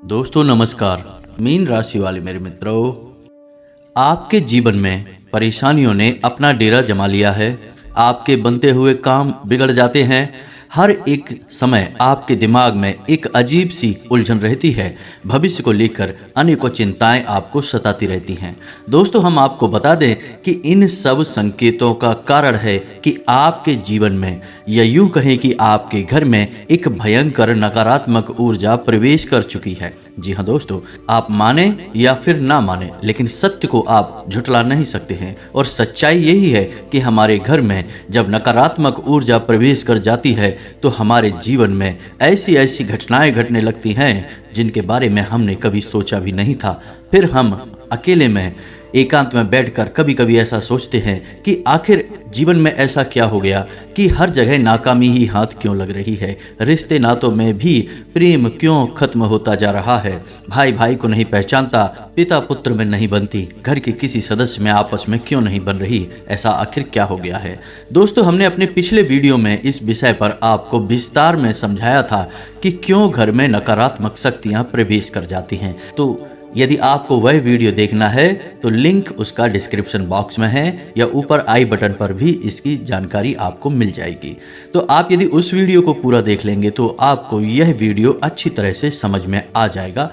दोस्तों नमस्कार। मीन राशि वाले मेरे मित्रों, आपके जीवन में परेशानियों ने अपना डेरा जमा लिया है। आपके बनते हुए काम बिगड़ जाते हैं। हर एक समय आपके दिमाग में एक अजीब सी उलझन रहती है। भविष्य को लेकर अनेकों चिंताएं आपको सताती रहती हैं। दोस्तों, हम आपको बता दें कि इन सब संकेतों का कारण है कि आपके जीवन में, या यूं कहें कि आपके घर में एक भयंकर नकारात्मक ऊर्जा प्रवेश कर चुकी है। जी हाँ दोस्तों, आप माने या फिर ना माने, लेकिन सत्य को आप झुठला नहीं सकते हैं। और सच्चाई यही है कि हमारे घर में जब नकारात्मक ऊर्जा प्रवेश कर जाती है तो हमारे जीवन में ऐसी ऐसी घटनाएं घटने लगती हैं जिनके बारे में हमने कभी सोचा भी नहीं था। फिर हम अकेले में एकांत में बैठकर कभी कभी ऐसा सोचते हैं कि आखिर जीवन में ऐसा क्या हो गया कि हर जगह नाकामी ही हाथ क्यों लग रही है। रिश्ते नातों में भी प्रेम क्यों खत्म होता जा रहा है। भाई भाई को नहीं पहचानता, पिता पुत्र में नहीं बनती, घर के किसी सदस्य में आपस में क्यों नहीं बन रही। ऐसा आखिर क्या हो गया है। दोस्तों, हमने अपने पिछले वीडियो में इस विषय पर आपको विस्तार में समझाया था कि क्यों घर में नकारात्मक शक्तियां प्रवेश कर जाती हैं। तो यदि आपको वह वीडियो देखना है तो लिंक उसका डिस्क्रिप्शन बॉक्स में है, या ऊपर आई बटन पर भी इसकी जानकारी आपको मिल जाएगी। तो आप यदि उस वीडियो को पूरा देख लेंगे तो आपको यह वीडियो अच्छी तरह से समझ में आ जाएगा।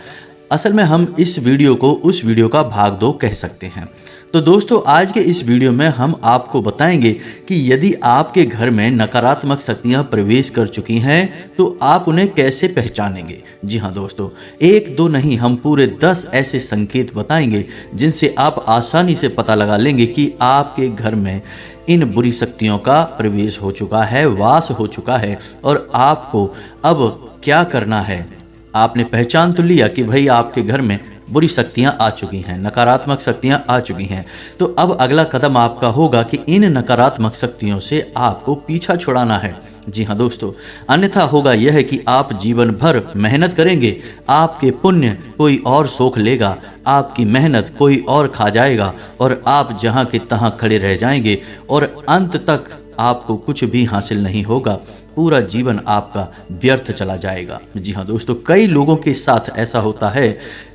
असल में हम इस वीडियो को उस वीडियो का भाग 2 कह सकते हैं। तो दोस्तों, आज के इस वीडियो में हम आपको बताएंगे कि यदि आपके घर में नकारात्मक शक्तियां प्रवेश कर चुकी हैं तो आप उन्हें कैसे पहचानेंगे। जी हाँ दोस्तों, 1-2 नहीं, हम पूरे 10 ऐसे संकेत बताएंगे जिनसे आप आसानी से पता लगा लेंगे कि आपके घर में इन बुरी शक्तियों का प्रवेश हो चुका है, वास हो चुका है, और आपको अब क्या करना है। आपने पहचान तो लिया कि भाई आपके घर में बुरी शक्तियां आ चुकी हैं, नकारात्मक शक्तियां आ चुकी हैं। तो अब अगला कदम आपका होगा कि इन नकारात्मक शक्तियों से आपको पीछा छुड़ाना है। जी हाँ दोस्तों, अन्यथा होगा यह कि आप जीवन भर मेहनत करेंगे, आपके पुण्य कोई और सोख लेगा, आपकी मेहनत कोई और खा जाएगा, और आप जहाँ के तहाँ खड़े रह जाएंगे और अंत तक आपको कुछ भी हासिल नहीं होगा। पूरा जीवन आपका व्यर्थ चला जाएगा। जी हाँ दोस्तों, कई लोगों के साथ ऐसा होता है।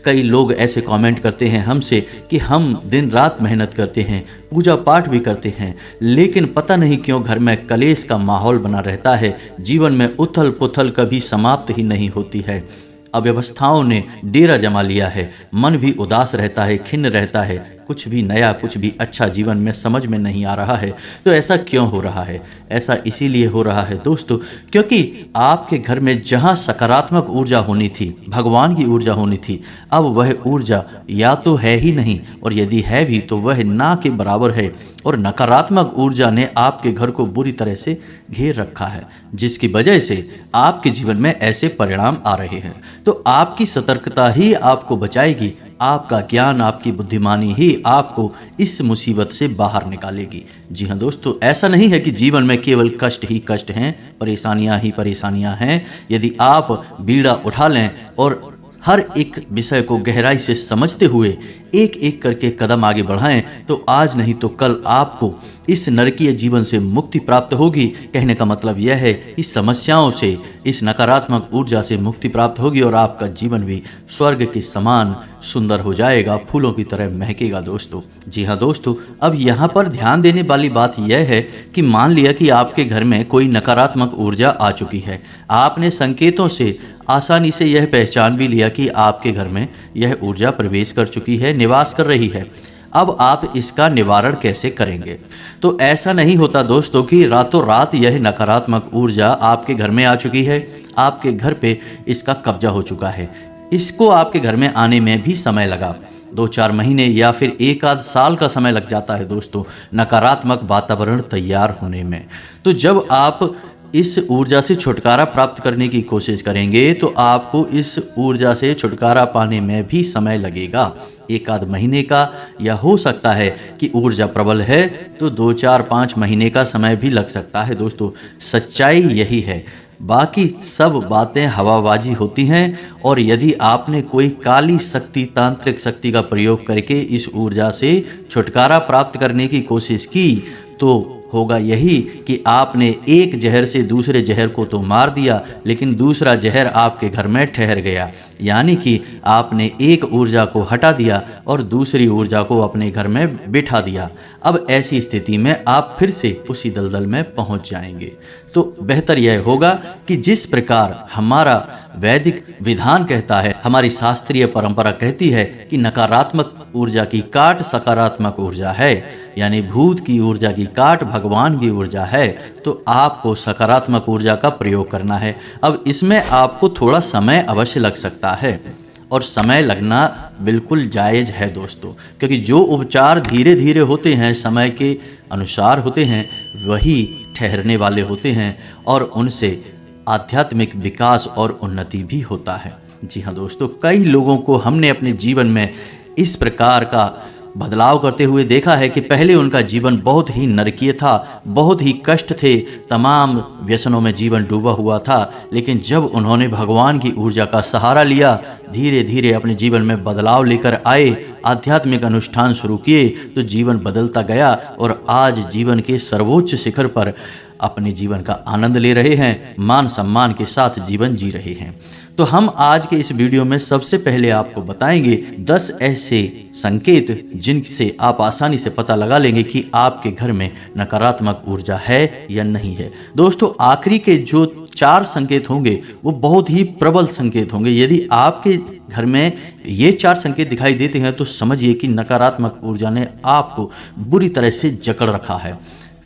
कई लोग ऐसे कमेंट करते हैं हमसे कि हम दिन रात मेहनत करते हैं, पूजा पाठ भी करते हैं, लेकिन पता नहीं क्यों घर में कलेश का माहौल बना रहता है। जीवन में उथल पुथल कभी समाप्त ही नहीं होती है। अव्यवस्थाओं ने डेरा जमा लिया है, मन भी उदास रहता है, खिन्न रहता है, कुछ भी नया, कुछ भी अच्छा जीवन में समझ में नहीं आ रहा है। तो ऐसा क्यों हो रहा है? ऐसा इसीलिए हो रहा है दोस्तों, क्योंकि आपके घर में जहां सकारात्मक ऊर्जा होनी थी, भगवान की ऊर्जा होनी थी, अब वह ऊर्जा या तो है ही नहीं, और यदि है भी तो वह ना के बराबर है। और नकारात्मक ऊर्जा ने आपके घर को बुरी तरह से घेर रखा है, जिसकी वजह से आपके जीवन में ऐसे परिणाम आ रहे हैं। तो आपकी सतर्कता ही आपको बचाएगी, आपका ज्ञान, आपकी बुद्धिमानी ही आपको इस मुसीबत से बाहर निकालेगी। जी हाँ दोस्तों, ऐसा नहीं है कि जीवन में केवल कष्ट ही कष्ट हैं, परेशानियां ही परेशानियां हैं। यदि आप बीड़ा उठा लें और हर एक विषय को गहराई से समझते हुए एक एक करके कदम आगे बढ़ाएं तो आज नहीं तो कल आपको इस नरकीय जीवन से मुक्ति प्राप्त होगी। कहने का मतलब यह है कि समस्याओं से, इस नकारात्मक ऊर्जा से मुक्ति प्राप्त होगी और आपका जीवन भी स्वर्ग के समान सुंदर हो जाएगा, फूलों की तरह महकेगा दोस्तों। जी हाँ दोस्तों, अब यहाँ पर ध्यान देने वाली बात यह है कि मान लिया कि आपके घर में कोई नकारात्मक ऊर्जा आ चुकी है। आपने संकेतों से आसानी से यह पहचान भी लिया कि आपके घर में यह ऊर्जा प्रवेश कर चुकी है, निवास कर रही है। अब आप इसका निवारण कैसे करेंगे? तो ऐसा नहीं होता दोस्तों कि रातों रात यह नकारात्मक ऊर्जा आपके घर में आ चुकी है, आपके घर पे इसका कब्जा हो चुका है। इसको आपके घर में आने में भी समय लगा, 2-4 महीने या फिर 1 आध साल का समय लग जाता है दोस्तों, नकारात्मक वातावरण तैयार होने में। तो जब आप इस ऊर्जा से छुटकारा प्राप्त करने की कोशिश करेंगे तो आपको इस ऊर्जा से छुटकारा पाने में भी समय लगेगा, 1 आध महीने का, या हो सकता है कि ऊर्जा प्रबल है तो 2-4-5 महीने का समय भी लग सकता है दोस्तों। सच्चाई यही है, बाकी सब बातें हवाबाजी होती हैं। और यदि आपने कोई काली शक्ति, तांत्रिक शक्ति का प्रयोग करके इस ऊर्जा से छुटकारा प्राप्त करने की कोशिश की तो होगा यही कि आपने एक जहर से दूसरे जहर को तो मार दिया, लेकिन दूसरा जहर आपके घर में ठहर गया। यानी कि आपने एक ऊर्जा को हटा दिया और दूसरी ऊर्जा को अपने घर में बिठा दिया। अब ऐसी स्थिति में आप फिर से उसी दलदल में पहुंच जाएंगे। तो बेहतर यह होगा कि जिस प्रकार हमारा वैदिक विधान कहता है, हमारी शास्त्रीय परंपरा कहती है कि नकारात्मक ऊर्जा की काट सकारात्मक ऊर्जा है, यानी भूत की ऊर्जा की काट भगवान की ऊर्जा है, तो आपको सकारात्मक ऊर्जा का प्रयोग करना है। अब इसमें आपको थोड़ा समय अवश्य लग सकता है और समय लगना बिल्कुल जायज़ है दोस्तों, क्योंकि जो उपचार धीरे धीरे होते हैं, समय के अनुसार होते हैं, वही ठहरने वाले होते हैं और उनसे आध्यात्मिक विकास और उन्नति भी होता है। जी हाँ दोस्तों, कई लोगों को हमने अपने जीवन में इस प्रकार का बदलाव करते हुए देखा है कि पहले उनका जीवन बहुत ही नरकीय था, बहुत ही कष्ट थे, तमाम व्यसनों में जीवन डूबा हुआ था, लेकिन जब उन्होंने भगवान की ऊर्जा का सहारा लिया, धीरे धीरे अपने जीवन में बदलाव लेकर आए, आध्यात्मिक अनुष्ठान शुरू किए, तो जीवन बदलता गया और आज जीवन के सर्वोच्च शिखर पर अपने जीवन का आनंद ले रहे हैं, मान सम्मान के साथ जीवन जी रहे हैं। तो हम आज के इस वीडियो में सबसे पहले आपको बताएंगे 10 ऐसे संकेत जिनसे आप आसानी से पता लगा लेंगे कि आपके घर में नकारात्मक ऊर्जा है या नहीं है। दोस्तों, आखिरी के जो 4 संकेत होंगे वो बहुत ही प्रबल संकेत होंगे। यदि आपके घर में ये 4 संकेत दिखाई देते हैं तो समझिए कि नकारात्मक ऊर्जा ने आपको बुरी तरह से जकड़ रखा है।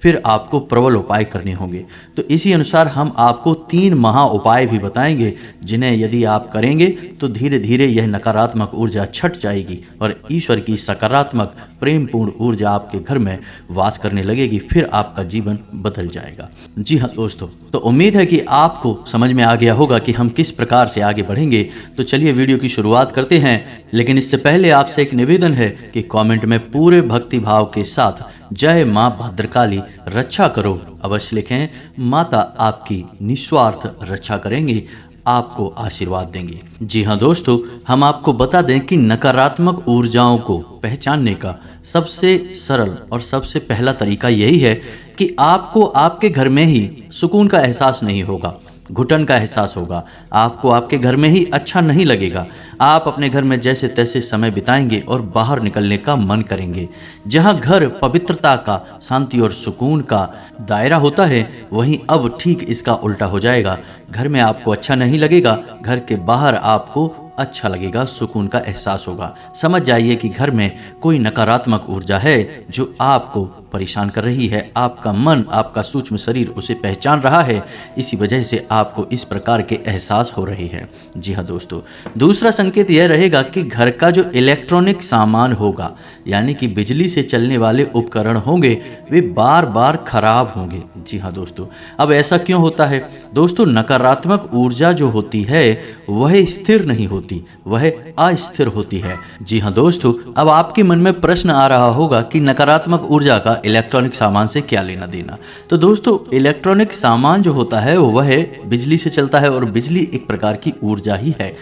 फिर आपको प्रबल उपाय करने होंगे। तो इसी अनुसार हम आपको 3 महा उपाय भी बताएंगे, जिन्हें यदि आप करेंगे तो धीरे धीरे यह नकारात्मक ऊर्जा छट जाएगी और ईश्वर की सकारात्मक प्रेमपूर्ण ऊर्जा आपके घर में वास करने लगेगी। फिर आपका जीवन बदल जाएगा। जी हाँ दोस्तों, तो उम्मीद है कि आपको समझ में आ गया होगा कि हम किस प्रकार से आगे बढ़ेंगे। तो चलिए वीडियो की शुरुआत करते हैं, लेकिन इससे पहले आपसे एक निवेदन है कि कमेंट में पूरे भक्ति भाव के साथ जय माँ भद्रकाली रक्षा करो अवश्य लिखें। माता आपकी निस्वार्थ रक्षा करेंगी, आपको आशीर्वाद देंगे। जी हाँ दोस्तों, हम आपको बता दें कि नकारात्मक ऊर्जाओं को पहचानने का सबसे सरल और सबसे पहला तरीका यही है कि आपको आपके घर में ही सुकून का एहसास नहीं होगा, घुटन का एहसास होगा। आपको आपके घर में ही अच्छा नहीं लगेगा। आप अपने घर में जैसे तैसे समय बिताएंगे और बाहर निकलने का मन करेंगे। जहां घर पवित्रता का, शांति और सुकून का दायरा होता है, वहीं अब ठीक इसका उल्टा हो जाएगा। घर में आपको अच्छा नहीं लगेगा, घर के बाहर आपको अच्छा लगेगा, सुकून का एहसास होगा। समझ जाइए कि घर में कोई नकारात्मक ऊर्जा है जो आपको परेशान कर रही है। आपका मन, आपका सूक्ष्म शरीर उसे पहचान रहा है, इसी वजह से आपको इस प्रकार के एहसास हो रहे हैं। जी हाँ दोस्तों, दूसरा संकेत यह रहेगा कि घर का जो इलेक्ट्रॉनिक सामान होगा, यानी कि बिजली से चलने वाले उपकरण होंगे, वे बार बार खराब होंगे। जी हाँ दोस्तों, अब ऐसा क्यों होता है? दोस्तों, नकारात्मक ऊर्जा जो होती है वह स्थिर नहीं होती, वह अस्थिर होती है। जी हाँ दोस्तों, अब आपके मन में प्रश्न आ रहा होगा कि नकारात्मक ऊर्जा का इलेक्ट्रॉनिक सामान से क्या लेना देना। तो दोस्तों, इलेक्ट्रॉनिक सामान जो होता है वह बिजली से चलता है और बिजली एक प्रकार की ऊर्जा ही है।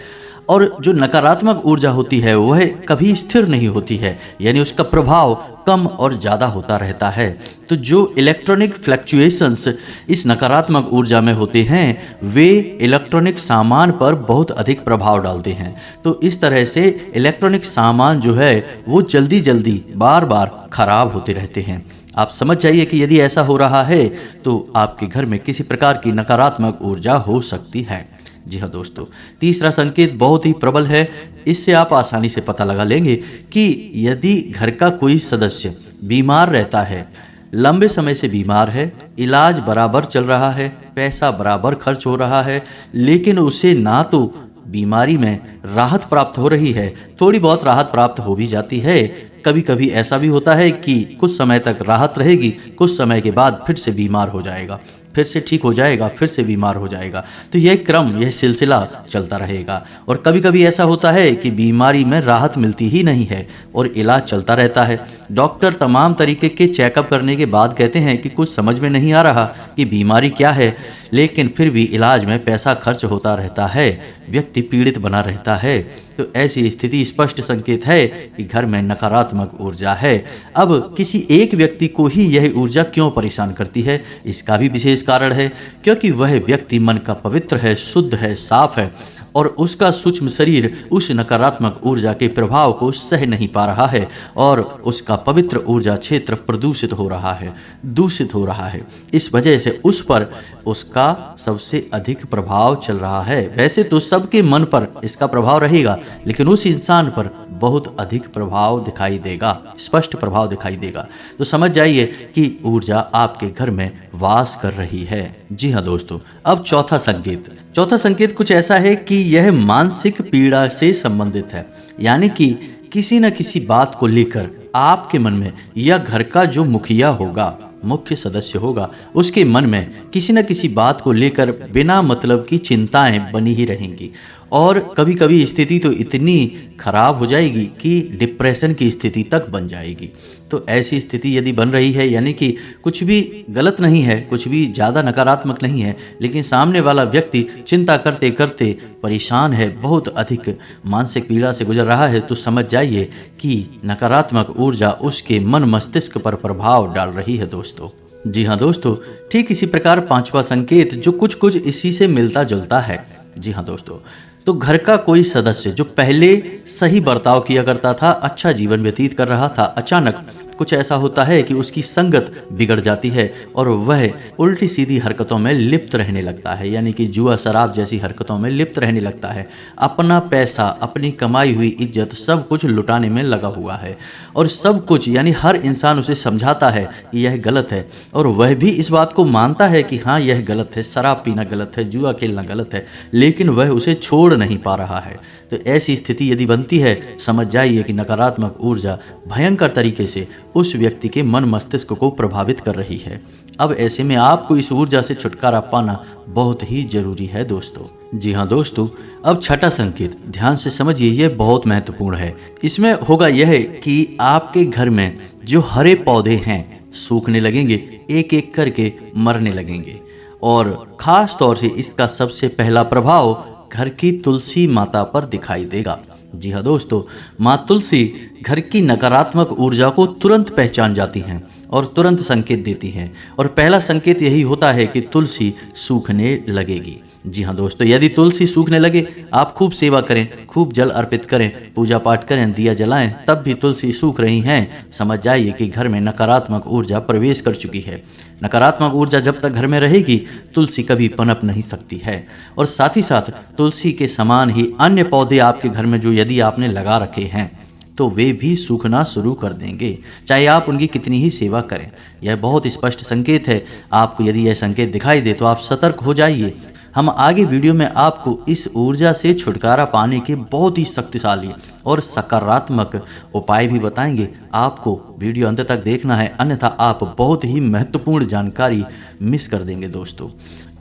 और जो नकारात्मक ऊर्जा होती है वह कभी स्थिर नहीं होती है, यानी उसका प्रभाव कम और ज़्यादा होता रहता है। तो जो इलेक्ट्रॉनिक फ्लक्चुएशंस इस नकारात्मक ऊर्जा में होते हैं, वे इलेक्ट्रॉनिक सामान पर बहुत अधिक प्रभाव डालते हैं। तो इस तरह से इलेक्ट्रॉनिक सामान जो है वो जल्दी जल्दी बार बार खराब होते रहते हैं। आप समझ जाइए कि यदि ऐसा हो रहा है तो आपके घर में किसी प्रकार की नकारात्मक ऊर्जा हो सकती है। जी हाँ दोस्तों, तीसरा संकेत बहुत ही प्रबल है। इससे आप आसानी से पता लगा लेंगे कि यदि घर का कोई सदस्य बीमार रहता है, लंबे समय से बीमार है, इलाज बराबर चल रहा है, पैसा बराबर खर्च हो रहा है, लेकिन उसे ना तो बीमारी में राहत प्राप्त हो रही है, थोड़ी बहुत राहत प्राप्त हो भी जाती है। कभी कभी ऐसा भी होता है कि कुछ समय तक राहत रहेगी, कुछ समय के बाद फिर से बीमार हो जाएगा, फिर से ठीक हो जाएगा, फिर से बीमार हो जाएगा। तो यह क्रम, यह सिलसिला चलता रहेगा। और कभी कभी ऐसा होता है कि बीमारी में राहत मिलती ही नहीं है और इलाज चलता रहता है। डॉक्टर तमाम तरीके के चेकअप करने के बाद कहते हैं कि कुछ समझ में नहीं आ रहा कि बीमारी क्या है, लेकिन फिर भी इलाज में पैसा खर्च होता रहता है, व्यक्ति पीड़ित बना रहता है। तो ऐसी स्थिति स्पष्ट संकेत है कि घर में नकारात्मक ऊर्जा है। अब किसी एक व्यक्ति को ही यह ऊर्जा क्यों परेशान करती है, इसका भी विशेष कारण है, क्योंकि वह व्यक्ति मन का पवित्र है, शुद्ध है, साफ है और उसका सूक्ष्म शरीर उस नकारात्मक ऊर्जा के प्रभाव को सह नहीं पा रहा है और उसका पवित्र ऊर्जा क्षेत्र प्रदूषित हो रहा है, दूषित हो रहा है। इस वजह से उस पर उसका सबसे अधिक प्रभाव चल रहा है। वैसे तो सबके मन पर इसका प्रभाव रहेगा, लेकिन उस इंसान पर बहुत अधिक प्रभाव दिखाई देगा, स्पष्ट प्रभाव दिखाई देगा। तो समझ जाइए कि ऊर्जा आपके घर में वास कर रही है। जी हाँ दोस्तों, अब चौथा संकेत कुछ ऐसा है कि यह मानसिक पीड़ा से संबंधित है। यानी कि किसी न किसी बात को लेकर आपके मन में या घर का जो मुखिया होगा, मुख्य सदस्य होगा, उसके मन में किसी न किसी बात को लेकर बिना मतलब की चिंताएं बनी ही रहेंगी और कभी कभी स्थिति तो इतनी खराब हो जाएगी कि डिप्रेशन की स्थिति तक बन जाएगी। तो ऐसी स्थिति यदि बन रही है, यानी कि कुछ भी गलत नहीं है, कुछ भी ज़्यादा नकारात्मक नहीं है, लेकिन सामने वाला व्यक्ति चिंता करते करते परेशान है, बहुत अधिक मानसिक पीड़ा से गुजर रहा है, तो समझ जाइए कि नकारात्मक ऊर्जा उसके मन मस्तिष्क पर प्रभाव डाल रही है दोस्तों। जी हाँ दोस्तों, ठीक इसी प्रकार पांचवा संकेत जो कुछ इसी से मिलता जुलता है। जी हाँ दोस्तों, तो घर का कोई सदस्य जो पहले सही बर्ताव किया करता था, अच्छा जीवन व्यतीत कर रहा था, अचानक कुछ ऐसा होता है कि उसकी संगत बिगड़ जाती है और वह उल्टी सीधी हरकतों में लिप्त रहने लगता है, यानी कि जुआ शराब जैसी हरकतों में लिप्त रहने लगता है। अपना पैसा, अपनी कमाई हुई इज्जत सब कुछ लुटाने में लगा हुआ है और सब कुछ, यानी हर इंसान उसे समझाता है कि यह गलत है और वह भी इस बात को मानता है कि हाँ यह गलत है, शराब पीना गलत है, जुआ खेलना गलत है, लेकिन वह उसे छोड़ नहीं पा रहा है। तो ऐसी स्थिति यदि बनती है, समझ जाइए कि नकारात्मक ऊर्जा भयंकर तरीके से उस व्यक्ति के मन मस्तिष्क को प्रभावित कर रही है। अब ऐसे में आपको इस ऊर्जा से छुटकारा पाना बहुत ही जरूरी है दोस्तों। जी हाँ दोस्तों, अब छठा संकेत ध्यान से समझिए, यह बहुत महत्वपूर्ण है। इसमें होगा यह कि आपके घर में जो हरे पौधे हैं सूखने लगेंगे, एक एक करके मरने लगेंगे और खास तौर से इसका सबसे पहला प्रभाव घर की तुलसी माता पर दिखाई देगा। जी हाँ दोस्तों, माँ तुलसी घर की नकारात्मक ऊर्जा को तुरंत पहचान जाती हैं और तुरंत संकेत देती हैं और पहला संकेत यही होता है कि तुलसी सूखने लगेगी। जी हाँ दोस्तों, यदि तुलसी सूखने लगे, आप खूब सेवा करें, खूब जल अर्पित करें, पूजा पाठ करें, दिया जलाएं, तब भी तुलसी सूख रही हैं, समझ जाइए कि घर में नकारात्मक ऊर्जा प्रवेश कर चुकी है। नकारात्मक ऊर्जा जब तक घर में रहेगी, तुलसी कभी पनप नहीं सकती है। और साथ ही साथ तुलसी के समान ही अन्य पौधे आपके घर में जो यदि आपने लगा रखे हैं, तो वे भी सूखना शुरू कर देंगे, चाहे आप उनकी कितनी ही सेवा करें। यह बहुत स्पष्ट संकेत है। आपको यदि यह संकेत दिखाई दे तो आप सतर्क हो जाइए। हम आगे वीडियो में आपको इस ऊर्जा से छुटकारा पाने के बहुत ही शक्तिशाली और सकारात्मक उपाय भी बताएंगे। आपको वीडियो अंत तक देखना है, अन्यथा आप बहुत ही महत्वपूर्ण जानकारी मिस कर देंगे दोस्तों।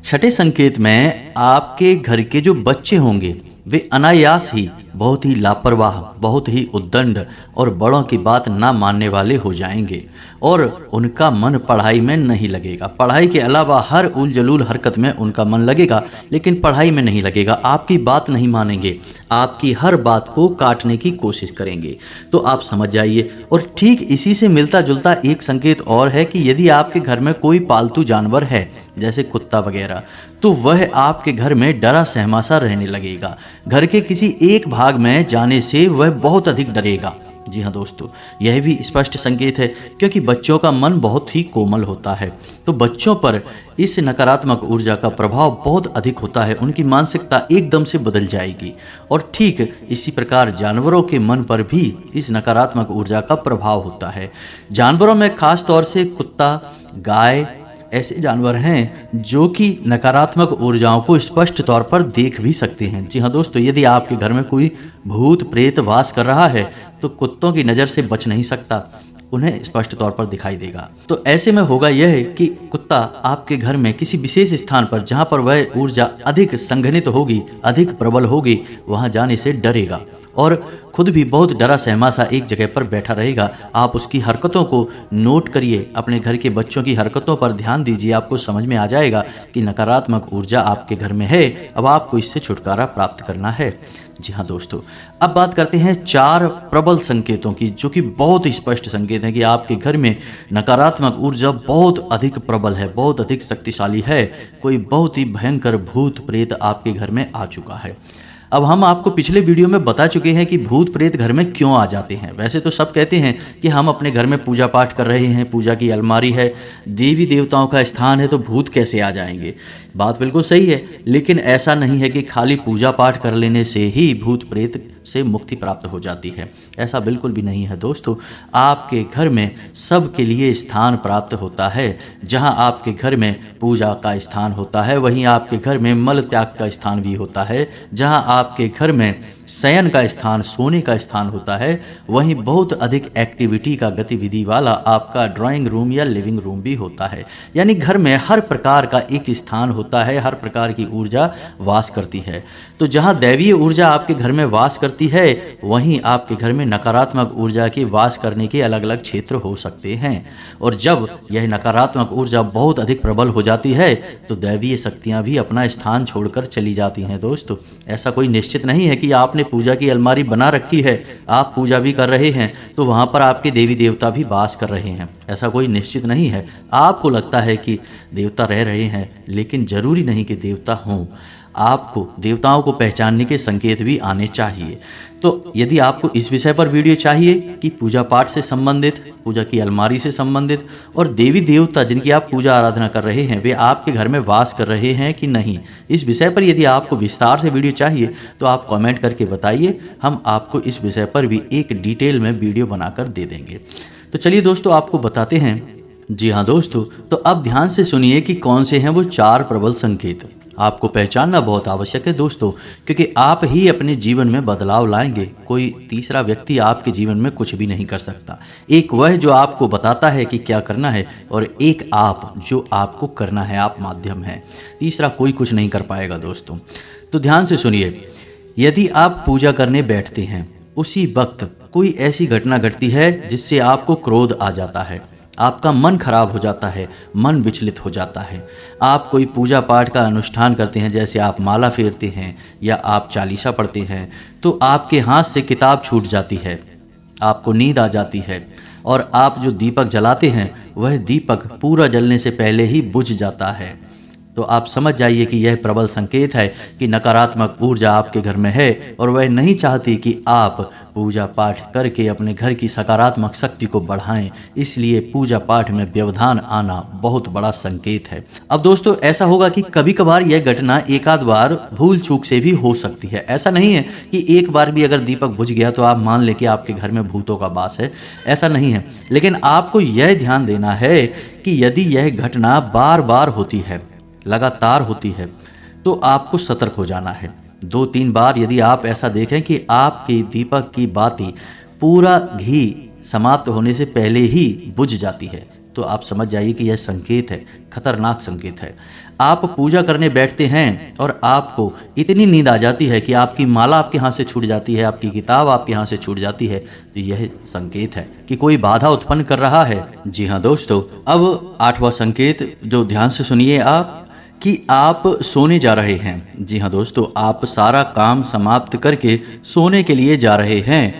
छठे संकेत में आपके घर के जो बच्चे होंगे वे अनायास ही बहुत ही लापरवाह, बहुत ही उद्दंड और बड़ों की बात ना मानने वाले हो जाएंगे और उनका मन पढ़ाई में नहीं लगेगा। पढ़ाई के अलावा हर उलझुल हरकत में उनका मन लगेगा, लेकिन पढ़ाई में नहीं लगेगा। आपकी बात नहीं मानेंगे, आपकी हर बात को काटने की कोशिश करेंगे। तो आप समझ जाइए। और ठीक इसी से मिलता जुलता एक संकेत और है कि यदि आपके घर में कोई पालतू जानवर है, जैसे कुत्ता वगैरह, तो वह आपके घर में डरा सहमासा रहने लगेगा। घर के किसी एक भाग में जाने से वह बहुत अधिक डरेगा। जी हाँ दोस्तों, यह भी स्पष्ट संकेत है, क्योंकि बच्चों का मन बहुत ही कोमल होता है, तो बच्चों पर इस नकारात्मक ऊर्जा का प्रभाव बहुत अधिक होता है। उनकी मानसिकता एकदम से बदल जाएगी। और ठीक इसी प्रकार जानवरों के मन पर भी इस नकारात्मक ऊर्जा का प्रभाव होता है। जानवरों में खास तौर से कुत्ता, गाय ऐसे जानवर हैं जो कि नकारात्मक ऊर्जाओं को स्पष्ट तौर पर देख भी सकते हैं। जी हाँ दोस्तों, यदि आपके घर में कोई भूत प्रेत वास कर रहा है तो कुत्तों की नज़र से बच नहीं सकता। उन्हें स्पष्ट तौर पर दिखाई देगा। तो ऐसे में होगा यह कि कुत्ता आपके घर में किसी विशेष स्थान पर जहां पर वह ऊर्जा अधिक संघनित होगी, अधिक प्रबल होगी, वहां जाने से डरेगा और खुद भी बहुत डरा सहमा सा एक जगह पर बैठा रहेगा। आप उसकी हरकतों को नोट करिए, अपने घर के बच्चों की हरकतों पर ध्यान दीजिए, आपको समझ में आ जाएगा कि नकारात्मक ऊर्जा आपके घर में है। अब आपको इससे छुटकारा प्राप्त करना है। जी हाँ दोस्तों, अब बात करते हैं 4 प्रबल संकेतों की, जो कि बहुत ही स्पष्ट संकेत हैं कि आपके घर में नकारात्मक ऊर्जा बहुत अधिक प्रबल है, बहुत अधिक शक्तिशाली है। कोई बहुत ही भयंकर भूत प्रेत आपके घर में आ चुका है। अब हम आपको पिछले वीडियो में बता चुके हैं कि भूत प्रेत घर में क्यों आ जाते हैं। वैसे तो सब कहते हैं कि हम अपने घर में पूजा पाठ कर रहे हैं, पूजा की अलमारी है, देवी देवताओं का स्थान है, तो भूत कैसे आ जाएंगे। बात बिल्कुल सही है, लेकिन ऐसा नहीं है कि खाली पूजा पाठ कर लेने से ही भूत प्रेत से मुक्ति प्राप्त हो जाती है। ऐसा बिल्कुल भी नहीं है दोस्तों। आपके घर में सबके लिए स्थान प्राप्त होता है। जहां आपके घर में पूजा का स्थान होता है, वहीं आपके घर में मल त्याग का स्थान भी होता है। जहां आपके घर में शयन का स्थान, सोने का स्थान होता है, वहीं बहुत अधिक एक्टिविटी का गतिविधि वाला आपका ड्राइंग रूम या लिविंग रूम भी होता है। यानी घर में हर प्रकार का एक स्थान होता है, हर प्रकार की ऊर्जा वास करती है। तो जहां दैवीय ऊर्जा आपके घर में वास करती है, वहीं आपके घर में नकारात्मक ऊर्जा के वास करने के अलग अलग क्षेत्र हो सकते हैं। और जब यह नकारात्मक ऊर्जा बहुत अधिक प्रबल हो जाती है, तो दैवीय शक्तियां भी अपना स्थान छोड़कर चली जाती हैं। दोस्तों, ऐसा कोई निश्चित नहीं है कि आपने पूजा की अलमारी बना रखी है, आप पूजा भी कर रहे हैं, तो वहां पर आपके देवी देवता भी वास कर रहे हैं। ऐसा कोई निश्चित नहीं है। आपको लगता है कि देवता रह रहे हैं, लेकिन जरूरी नहीं कि देवता हों। आपको देवताओं को पहचानने के संकेत भी आने चाहिए। तो यदि आपको इस विषय पर वीडियो चाहिए कि पूजा पाठ से संबंधित, पूजा की अलमारी से संबंधित और देवी देवता जिनकी आप पूजा आराधना कर रहे हैं, वे आपके घर में वास कर रहे हैं कि नहीं, इस विषय पर यदि आपको विस्तार से वीडियो चाहिए तो आप कमेंट करके बताइए। हम आपको इस विषय पर भी एक डिटेल में वीडियो बनाकर दे देंगे। तो चलिए दोस्तों, आपको बताते हैं। जी हाँ दोस्तों, तो अब ध्यान से सुनिए कि कौन से हैं वो 4 प्रबल संकेत। आपको पहचानना बहुत आवश्यक है दोस्तों, क्योंकि आप ही अपने जीवन में बदलाव लाएंगे। कोई तीसरा व्यक्ति आपके जीवन में कुछ भी नहीं कर सकता। एक वह जो आपको बताता है कि क्या करना है, और एक आप जो आपको करना है, आप माध्यम हैं। तीसरा कोई कुछ नहीं कर पाएगा दोस्तों। तो ध्यान से सुनिए, यदि आप पूजा करने बैठते हैं, उसी वक्त कोई ऐसी घटना घटती है जिससे आपको क्रोध आ जाता है, आपका मन खराब हो जाता है, मन विचलित हो जाता है। आप कोई पूजा पाठ का अनुष्ठान करते हैं, जैसे आप माला फेरते हैं या आप चालीसा पढ़ते हैं, तो आपके हाथ से किताब छूट जाती है, आपको नींद आ जाती है, और आप जो दीपक जलाते हैं वह दीपक पूरा जलने से पहले ही बुझ जाता है। तो आप समझ जाइए कि यह प्रबल संकेत है कि नकारात्मक ऊर्जा आपके घर में है, और वह नहीं चाहती कि आप पूजा पाठ करके अपने घर की सकारात्मक शक्ति को बढ़ाएं। इसलिए पूजा पाठ में व्यवधान आना बहुत बड़ा संकेत है। अब दोस्तों, ऐसा होगा कि कभी कभार यह घटना एक आध बार भूल चूक से भी हो सकती है। ऐसा नहीं है कि एक बार भी अगर दीपक बुझ गया तो आप मान लें कि आपके घर में भूतों का वास है, ऐसा नहीं है। लेकिन आपको यह ध्यान देना है कि यदि यह घटना बार बार होती है, लगातार होती है, तो आपको सतर्क हो जाना है। 2-3 बार यदि आप ऐसा देखें कि आपके दीपक की बाती पूरा घी समाप्त होने से पहले ही बुझ जाती है, तो आप समझ जाइए कि यह संकेत है, खतरनाक संकेत है। आप पूजा करने बैठते हैं और आपको इतनी नींद आ जाती है कि आपकी माला आपके हाथ से छूट जाती है, आपकी किताब आपके हाथ से छूट जाती है, तो यह संकेत है कि कोई बाधा उत्पन्न कर रहा है। जी हाँ दोस्तों, अब 8वां संकेत जो ध्यान से सुनिए आप, कि आप सोने जा रहे हैं। जी हाँ दोस्तों, आप सारा काम समाप्त करके सोने के लिए जा रहे हैं,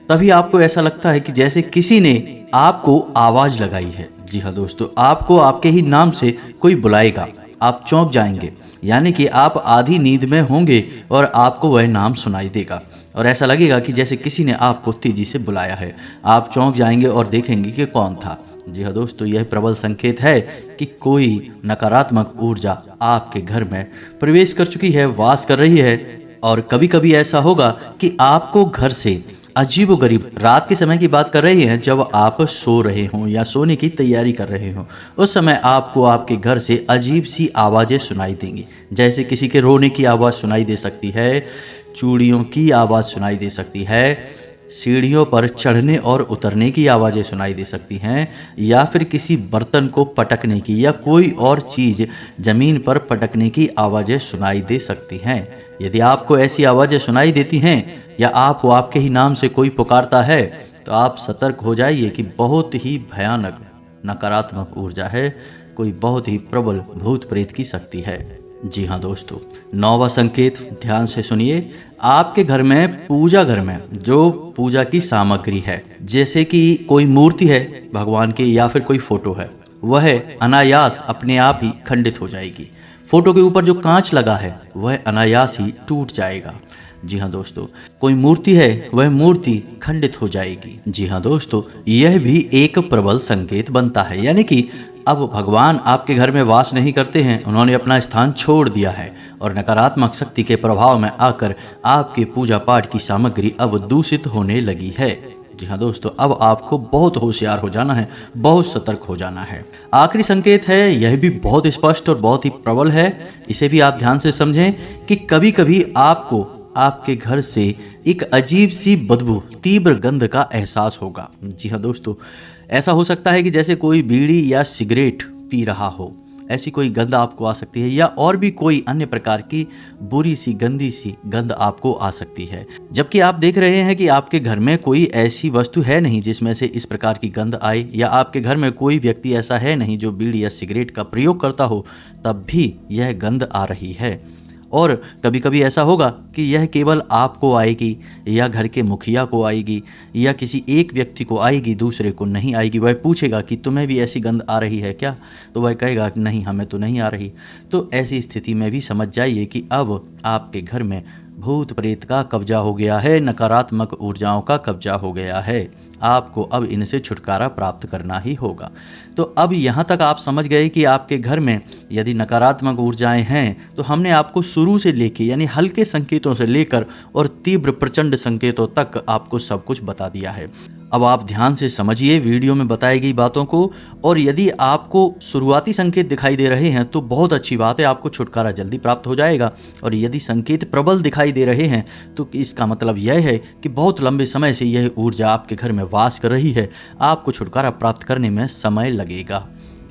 तभी आपको ऐसा लगता है कि जैसे किसी ने आपको आवाज लगाई है। जी हाँ दोस्तों, आपको आपके ही नाम से कोई बुलाएगा, आप चौंक जाएंगे, यानी कि आप आधी नींद में होंगे और आपको वह नाम सुनाई देगा, और ऐसा लगेगा कि जैसे किसी ने आपको तेजी से बुलाया है। आप चौंक जाएंगे और देखेंगे कि कौन था। जी हाँ दोस्तों, यह प्रबल संकेत है कि कोई नकारात्मक ऊर्जा आपके घर में प्रवेश कर चुकी है, वास कर रही है। और कभी कभी ऐसा होगा कि आपको घर से अजीबोगरीब, रात के समय की बात कर रहे हैं, जब आप सो रहे हों या सोने की तैयारी कर रहे हों, उस समय आपको आपके घर से अजीब सी आवाज़ें सुनाई देंगी। जैसे किसी के रोने की आवाज़ सुनाई दे सकती है, चूड़ियों की आवाज़ सुनाई दे सकती है, सीढ़ियों पर चढ़ने और उतरने की आवाज़ें सुनाई दे सकती हैं, या फिर किसी बर्तन को पटकने की या कोई और चीज़ ज़मीन पर पटकने की आवाज़ें सुनाई दे सकती हैं। यदि आपको ऐसी आवाज़ें सुनाई देती हैं या आपको आपके ही नाम से कोई पुकारता है, तो आप सतर्क हो जाइए कि बहुत ही भयानक नकारात्मक ऊर्जा है, कोई बहुत ही प्रबल भूत प्रेत की शक्ति है। जी हाँ दोस्तों, 9वां संकेत ध्यान से सुनिए। आपके घर में, पूजा घर में जो पूजा की सामग्री है, जैसे कि कोई मूर्ति है भगवान की या फिर कोई फोटो है, वह अनायास अपने आप ही खंडित हो जाएगी। फोटो के ऊपर जो कांच लगा है वह अनायास ही टूट जाएगा। जी हाँ दोस्तों, कोई मूर्ति है वह मूर्ति खंडित हो जाएगी। जी हाँ दोस्तों, यह भी एक प्रबल संकेत बनता है, यानी कि अब भगवान आपके घर में वास नहीं करते हैं, उन्होंने अपना स्थान छोड़ दिया है और नकारात्मक शक्ति के प्रभाव में आकर आपके पूजा पाठ की सामग्री अब दूषित होने लगी है। जी हाँ दोस्तों, अब आपको बहुत होशियार हो जाना है, बहुत सतर्क हो जाना है। आखिरी संकेत है, यह भी बहुत स्पष्ट और बहुत ही प्रबल है, इसे भी आप ध्यान से समझें कि कभी कभी आपको आपके घर से एक अजीब सी बदबू, तीव्र गंध का एहसास होगा। जी हाँ दोस्तों, ऐसा हो सकता है कि जैसे कोई बीड़ी या सिगरेट पी रहा हो, ऐसी कोई गंध आपको आ सकती है, या और भी कोई अन्य प्रकार की बुरी सी गंदी सी गंध आपको आ सकती है, जबकि आप देख रहे हैं कि आपके घर में कोई ऐसी वस्तु है नहीं जिसमें से इस प्रकार की गंध आए, या आपके घर में कोई व्यक्ति ऐसा है नहीं जो बीड़ी या सिगरेट का प्रयोग करता हो, तब भी यह गंध आ रही है। और कभी कभी ऐसा होगा कि यह केवल आपको आएगी, या घर के मुखिया को आएगी, या किसी एक व्यक्ति को आएगी, दूसरे को नहीं आएगी। वह पूछेगा कि तुम्हें भी ऐसी गंध आ रही है क्या, तो वह कहेगा कि नहीं, हमें तो नहीं आ रही। तो ऐसी स्थिति में भी समझ जाइए कि अब आपके घर में भूत प्रेत का कब्जा हो गया है, नकारात्मक ऊर्जाओं का कब्जा हो गया है। आपको अब इनसे छुटकारा प्राप्त करना ही होगा। तो अब यहाँ तक आप समझ गए कि आपके घर में यदि नकारात्मक ऊर्जाएं हैं, तो हमने आपको शुरू से लेके, यानी हल्के संकेतों से लेकर और तीव्र प्रचंड संकेतों तक आपको सब कुछ बता दिया है। अब आप ध्यान से समझिए वीडियो में बताई गई बातों को, और यदि आपको शुरुआती संकेत दिखाई दे रहे हैं तो बहुत अच्छी बात है, आपको छुटकारा जल्दी प्राप्त हो जाएगा। और यदि संकेत प्रबल दिखाई दे रहे हैं तो इसका मतलब यह है कि बहुत लंबे समय से यह ऊर्जा आपके घर में वास कर रही है, आपको छुटकारा प्राप्त करने में समय लगेगा।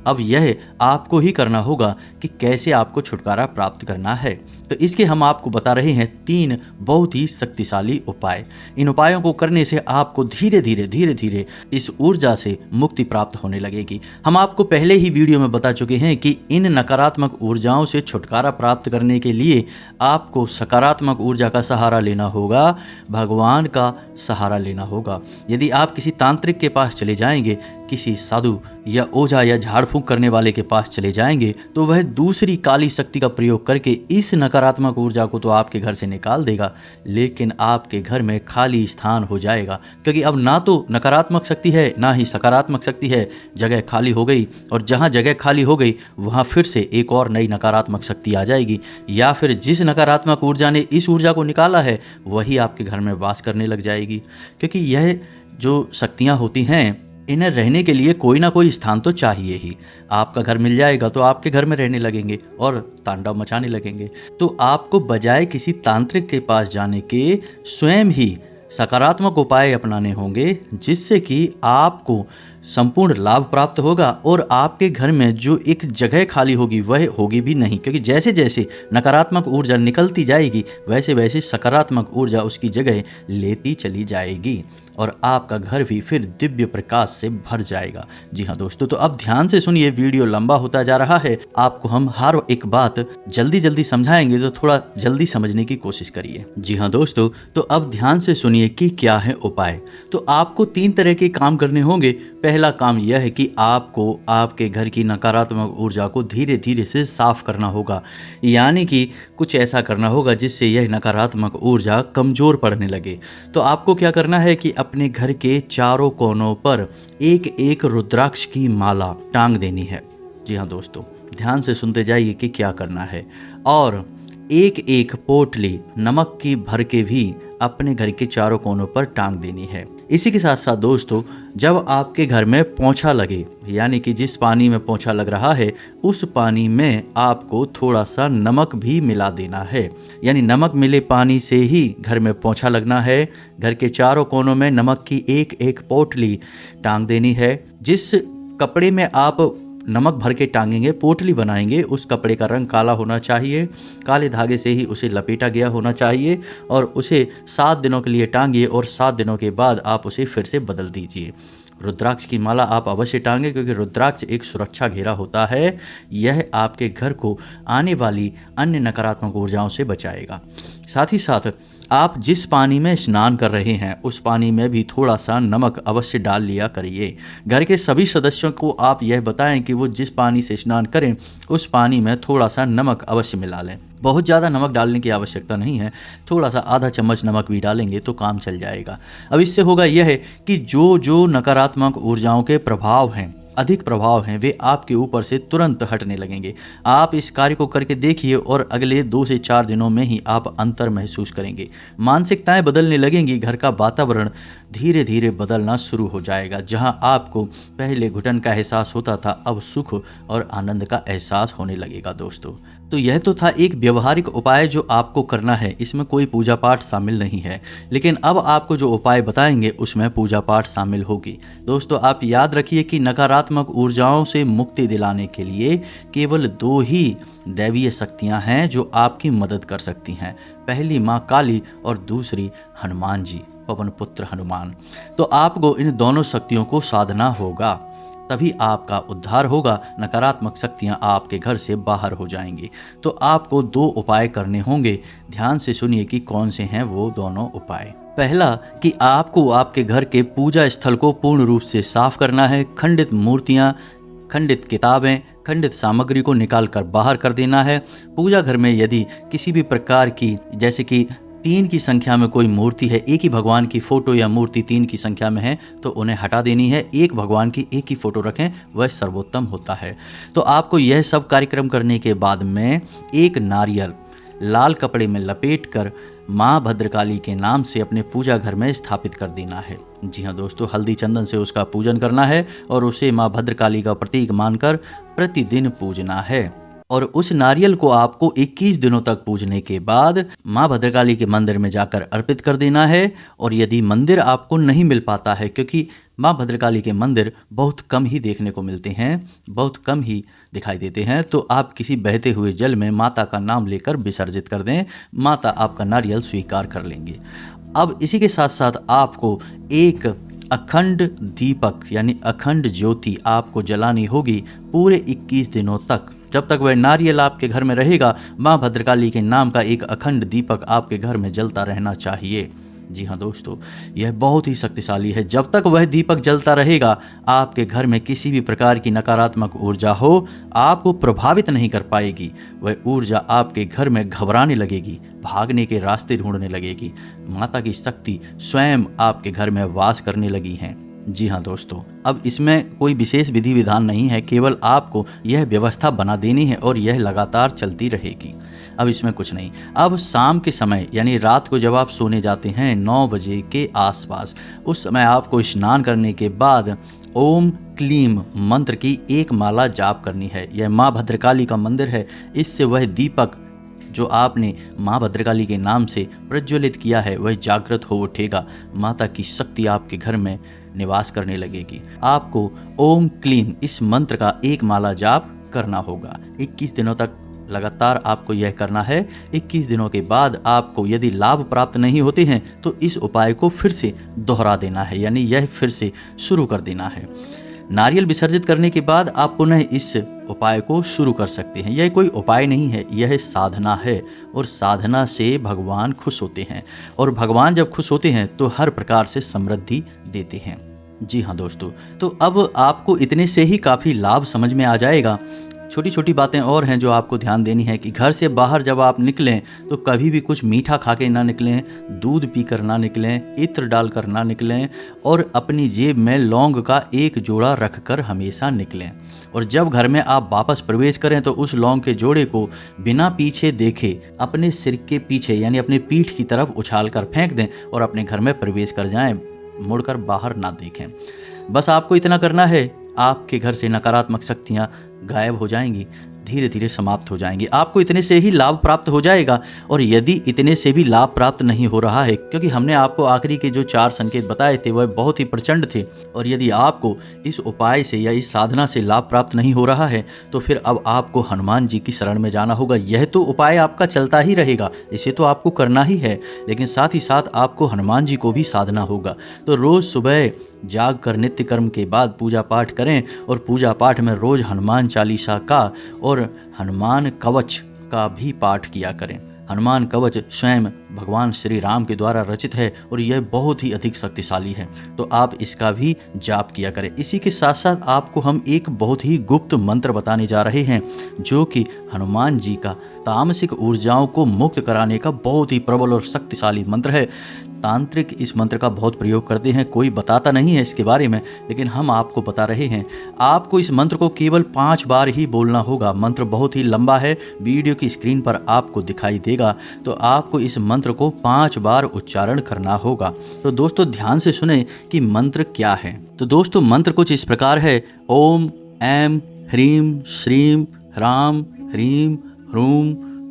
अब यह आपको ही करना होगा कि कैसे आपको छुटकारा प्राप्त करना है। तो इसके हम आपको बता रहे हैं 3 बहुत ही शक्तिशाली उपाय। इन उपायों को करने से आपको धीरे धीरे इस ऊर्जा से मुक्ति प्राप्त होने लगेगी। हम आपको पहले ही वीडियो में बता चुके हैं कि इन नकारात्मक ऊर्जाओं से छुटकारा प्राप्त करने के लिए आपको सकारात्मक ऊर्जा का सहारा लेना होगा, भगवान का सहारा लेना होगा। यदि आप किसी तांत्रिक के पास चले जाएंगे, किसी साधु या ओझा या झाड़ फूंक करने वाले के पास चले जाएंगे, तो वह दूसरी काली शक्ति का प्रयोग करके इस नकारात्मक ऊर्जा को तो आपके घर से निकाल देगा, लेकिन आपके घर में खाली स्थान हो जाएगा, क्योंकि अब ना तो नकारात्मक शक्ति है ना ही सकारात्मक शक्ति है, जगह खाली हो गई। और जहाँ जगह खाली हो गई वहाँ फिर से एक और नई नकारात्मक शक्ति आ जाएगी, या फिर जिस नकारात्मक ऊर्जा ने इस ऊर्जा को निकाला है वही आपके घर में वास करने लग जाएगी। क्योंकि यह जो शक्तियाँ होती हैं, इन्हें रहने के लिए कोई ना कोई स्थान तो चाहिए ही। आपका घर मिल जाएगा तो आपके घर में रहने लगेंगे और तांडव मचाने लगेंगे। तो आपको बजाय किसी तांत्रिक के पास जाने के स्वयं ही सकारात्मक उपाय अपनाने होंगे, जिससे कि आपको संपूर्ण लाभ प्राप्त होगा और आपके घर में जो एक जगह खाली होगी वह होगी भी नहीं। क्योंकि जैसे जैसे नकारात्मक ऊर्जा निकलती जाएगी वैसे वैसे सकारात्मक ऊर्जा उसकी जगह लेती चली जाएगी और आपका घर भी फिर दिव्य प्रकाश से भर जाएगा। जी हाँ दोस्तों, तो अब ध्यान से सुनिए, वीडियो लंबा होता जा रहा है, आपको हम हर एक बात जल्दी जल्दी समझाएंगे, तो थोड़ा जल्दी समझने की कोशिश करिए। जी हाँ दोस्तों, तो अब ध्यान से सुनिए कि क्या है उपाय। तो आपको 3 तरह के काम करने होंगे। पहला काम यह है कि आपको आपके घर की नकारात्मक ऊर्जा को धीरे धीरे से साफ करना होगा, यानी कि कुछ ऐसा करना होगा जिससे यह नकारात्मक ऊर्जा कमजोर पड़ने लगे। तो आपको क्या करना है कि अपने घर के चारों कोनों पर एक एक रुद्राक्ष की माला टांग देनी है। जी हाँ दोस्तों, ध्यान से सुनते जाइए कि क्या करना है। और एक एक पोटली नमक की भर के भी अपने घर के चारों कोनों पर टांग देनी है। इसी के साथ साथ दोस्तों, जब आपके घर में पोंछा लगे, यानी कि जिस पानी में पोंछा लग रहा है उस पानी में आपको थोड़ा सा नमक भी मिला देना है। यानी नमक मिले पानी से ही घर में पोंछा लगना है। घर के चारों कोनों में नमक की एक एक पोटली टांग देनी है। जिस कपड़े में आप नमक भर के टांगेंगे, पोटली बनाएंगे, उस कपड़े का रंग काला होना चाहिए। काले धागे से ही उसे लपेटा गया होना चाहिए और उसे 7 दिनों के लिए टांगिए और 7 दिनों के बाद आप उसे फिर से बदल दीजिए। रुद्राक्ष की माला आप अवश्य टांगें, क्योंकि रुद्राक्ष एक सुरक्षा घेरा होता है। यह आपके घर को आने वाली अन्य नकारात्मक ऊर्जाओं से बचाएगा। साथ ही साथ आप जिस पानी में स्नान कर रहे हैं उस पानी में भी थोड़ा सा नमक अवश्य डाल लिया करिए। घर के सभी सदस्यों को आप यह बताएं कि वो जिस पानी से स्नान करें उस पानी में थोड़ा सा नमक अवश्य मिला लें। बहुत ज़्यादा नमक डालने की आवश्यकता नहीं है, थोड़ा सा आधा चम्मच नमक भी डालेंगे तो काम चल जाएगा। अब इससे होगा यह है कि जो नकारात्मक ऊर्जाओं के प्रभाव हैं, अधिक प्रभाव हैं, वे आपके ऊपर से तुरंत हटने लगेंगे। आप इस कार्य को करके देखिए और अगले 2 से 4 दिनों में ही आप अंतर महसूस करेंगे। मानसिकताएं बदलने लगेंगी, घर का वातावरण धीरे धीरे बदलना शुरू हो जाएगा। जहां आपको पहले घुटन का एहसास होता था, अब सुख और आनंद का एहसास होने लगेगा दोस्तों। तो यह तो था एक व्यवहारिक उपाय जो आपको करना है, इसमें कोई पूजा पाठ शामिल नहीं है। लेकिन अब आपको जो उपाय बताएंगे उसमें पूजा पाठ शामिल होगी। दोस्तों आप याद रखिए कि नकारात्मक ऊर्जाओं से मुक्ति दिलाने के लिए केवल 2 ही दैवीय शक्तियां हैं जो आपकी मदद कर सकती हैं। पहली माँ काली और दूसरी हनुमान जी, पवन पुत्र हनुमान। तो आपको इन दोनों शक्तियों को साधना होगा, तभी आपका उद्धार होगा। नकारात्मक शक्तियां आपके घर से बाहर हो जाएंगी। तो आपको 2 उपाय करने होंगे। ध्यान से सुनिए कि कौन से हैं वो दोनों उपाय। पहला कि आपको आपके घर के पूजा स्थल को पूर्ण रूप से साफ करना है। खंडित मूर्तियां, खंडित किताबें, खंडित सामग्री को निकाल कर बाहर कर देना है। पूजा घर में यदि किसी भी प्रकार की, जैसे कि 3 की संख्या में कोई मूर्ति है, एक ही भगवान की फोटो या मूर्ति 3 की संख्या में है तो उन्हें हटा देनी है। एक भगवान की एक ही फोटो रखें, वह सर्वोत्तम होता है। तो आपको यह सब कार्यक्रम करने के बाद में एक नारियल लाल कपड़े में लपेटकर माँ भद्रकाली के नाम से अपने पूजा घर में स्थापित कर देना है। जी हाँ दोस्तों, हल्दी चंदन से उसका पूजन करना है और उसे माँ भद्रकाली का प्रतीक मानकर प्रतिदिन पूजना है। और उस नारियल को आपको 21 दिनों तक पूजने के बाद माँ भद्रकाली के मंदिर में जाकर अर्पित कर देना है। और यदि मंदिर आपको नहीं मिल पाता है, क्योंकि माँ भद्रकाली के मंदिर बहुत कम ही देखने को मिलते हैं, बहुत कम ही दिखाई देते हैं, तो आप किसी बहते हुए जल में माता का नाम लेकर विसर्जित कर दें। माता आपका नारियल स्वीकार कर लेंगे। अब इसी के साथ साथ आपको एक अखंड दीपक यानी अखंड ज्योति आपको जलानी होगी पूरे 21 दिनों तक। जब तक वह नारियल आपके घर में रहेगा, माँ भद्रकाली के नाम का एक अखंड दीपक आपके घर में जलता रहना चाहिए। जी हाँ दोस्तों, यह बहुत ही शक्तिशाली है। जब तक वह दीपक जलता रहेगा, आपके घर में किसी भी प्रकार की नकारात्मक ऊर्जा हो आपको प्रभावित नहीं कर पाएगी। वह ऊर्जा आपके घर में घबराने लगेगी, भागने के रास्ते ढूंढने लगेगी। माता की शक्ति स्वयं आपके घर में वास करने लगी हैं। जी हाँ दोस्तों, अब इसमें कोई विशेष विधि विधान नहीं है, केवल आपको यह व्यवस्था बना देनी है और यह लगातार चलती रहेगी। अब इसमें कुछ नहीं। अब शाम के समय यानी रात को जब आप सोने जाते हैं 9 बजे के आसपास, उस समय आपको स्नान करने के बाद ओम क्लीम मंत्र की एक माला जाप करनी है। यह माँ भद्रकाली का मंदिर है, इससे वह दीपक जो आपने माँ भद्रकाली के नाम से प्रज्वलित किया है वह जागृत हो उठेगा। माता की शक्ति आपके घर में निवास करने लगेगी। आपको ओम क्लीम इस मंत्र का एक माला जाप करना होगा। 21 दिनों तक लगातार आपको यह करना है। 21 दिनों के बाद आपको यदि लाभ प्राप्त नहीं होते हैं तो इस उपाय को फिर से दोहरा देना है, यानी यह फिर से शुरू कर देना है। नारियल विसर्जित करने के बाद आप पुनः इस उपाय को शुरू कर सकते हैं। यह कोई उपाय नहीं है, यह साधना है और साधना से भगवान खुश होते हैं और भगवान जब खुश होते हैं तो हर प्रकार से समृद्धि देते हैं। जी हाँ दोस्तों, तो अब आपको इतने से ही काफ़ी लाभ समझ में आ जाएगा। छोटी छोटी बातें और हैं जो आपको ध्यान देनी है कि घर से बाहर जब आप निकलें तो कभी भी कुछ मीठा खा के ना निकलें, दूध पीकर ना निकलें, इत्र डालकर ना निकलें और अपनी जेब में लौंग का एक जोड़ा रखकर हमेशा निकलें। और जब घर में आप वापस प्रवेश करें तो उस लौंग के जोड़े को बिना पीछे देखे अपने सिर के पीछे यानी अपनी पीठ की तरफ उछाल कर फेंक दें और अपने घर में प्रवेश कर जाएं, मुड़कर बाहर ना देखें। बस आपको इतना करना है, आपके घर से नकारात्मक शक्तियां गायब हो जाएंगी, धीरे धीरे समाप्त हो जाएंगी। आपको इतने से ही लाभ प्राप्त हो जाएगा। और यदि इतने से भी लाभ प्राप्त नहीं हो रहा है, क्योंकि हमने आपको आखिरी के जो 4 संकेत बताए थे वह बहुत ही प्रचंड थे, और यदि आपको इस उपाय से या इस साधना से लाभ प्राप्त नहीं हो रहा है तो फिर अब आपको हनुमान जी की शरण में जाना होगा। यह तो उपाय आपका चलता ही रहेगा, इसे तो आपको करना ही है, लेकिन साथ ही साथ आपको हनुमान जी को भी साधना होगा। तो रोज़ सुबह जाग कर नित्य कर्म के बाद पूजा पाठ करें, और पूजा पाठ में रोज हनुमान चालीसा का और हनुमान कवच का भी पाठ किया करें। हनुमान कवच स्वयं भगवान श्री राम के द्वारा रचित है और यह बहुत ही अधिक शक्तिशाली है, तो आप इसका भी जाप किया करें। इसी के साथ साथ आपको हम एक बहुत ही गुप्त मंत्र बताने जा रहे हैं, जो कि हनुमान जी का तामसिक ऊर्जाओं को मुक्त कराने का बहुत ही प्रबल और शक्तिशाली मंत्र है। तांत्रिक इस मंत्र का बहुत प्रयोग करते हैं, कोई बताता नहीं है इसके बारे में, लेकिन हम आपको बता रहे हैं। आपको इस मंत्र को केवल 5 बार ही बोलना होगा। मंत्र बहुत ही लंबा है, वीडियो की स्क्रीन पर आपको दिखाई देगा। तो आपको इस मंत्र को 5 बार उच्चारण करना होगा। तो दोस्तों ध्यान से सुने कि मंत्र क्या है। तो दोस्तों मंत्र कुछ इस प्रकार है। ओम ऐं ह्रीं श्रीं ह्रां ह्रीं ह्रूं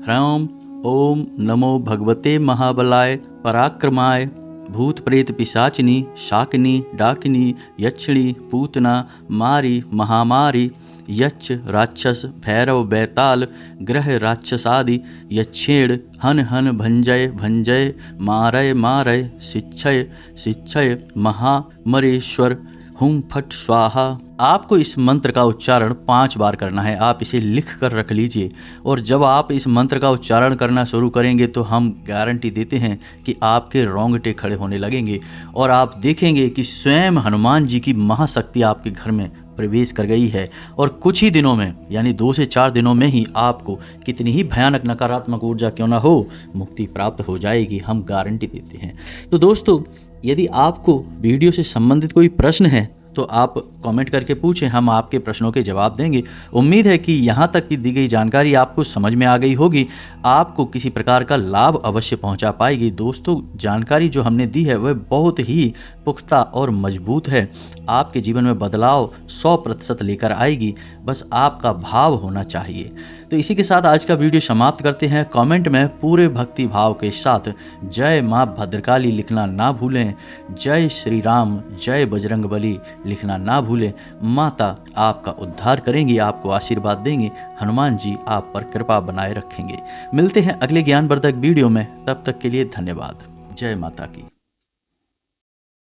ह्रौं ओम नमो भगवते महाबलाय पराक्रमाय भूत प्रेत पिशाचिनी शाकिनी डाकिनी यक्षिणी पूतना मारी महामारी यक्ष राक्षस भैरव बैताल ग्रह राक्षसादि यक्षेण हन हन भंजय भंजय मारय मारय शिक्षय शिक्षय महामरेश्वर हुम फट स्वाहा। आपको इस मंत्र का उच्चारण 5 बार करना है। आप इसे लिख कर रख लीजिए, और जब आप इस मंत्र का उच्चारण करना शुरू करेंगे तो हम गारंटी देते हैं कि आपके रोंगटे खड़े होने लगेंगे और आप देखेंगे कि स्वयं हनुमान जी की महाशक्ति आपके घर में प्रवेश कर गई है। और कुछ ही दिनों में यानी 2 से 4 दिनों में ही आपको कितनी ही भयानक नकारात्मक ऊर्जा क्यों ना हो, मुक्ति प्राप्त हो जाएगी, हम गारंटी देते हैं। तो दोस्तों यदि आपको वीडियो से संबंधित कोई प्रश्न है तो आप कमेंट करके पूछें, हम आपके प्रश्नों के जवाब देंगे। उम्मीद है कि यहाँ तक की दी गई जानकारी आपको समझ में आ गई होगी, आपको किसी प्रकार का लाभ अवश्य पहुँचा पाएगी। दोस्तों जानकारी जो हमने दी है वह बहुत ही पुख्ता और मजबूत है, आपके जीवन में बदलाव 100% लेकर आएगी, बस आपका भाव होना चाहिए। तो इसी के साथ आज का वीडियो समाप्त करते हैं। कमेंट में पूरे भक्ति भाव के साथ जय माँ भद्रकाली लिखना ना भूलें, जय श्री राम जय बजरंगबली लिखना ना भूलें। माता आपका उद्धार करेंगी, आपको आशीर्वाद देंगे, हनुमान जी आप पर कृपा बनाए रखेंगे। मिलते हैं अगले ज्ञानवर्धक वीडियो में, तब तक के लिए धन्यवाद। जय माता की।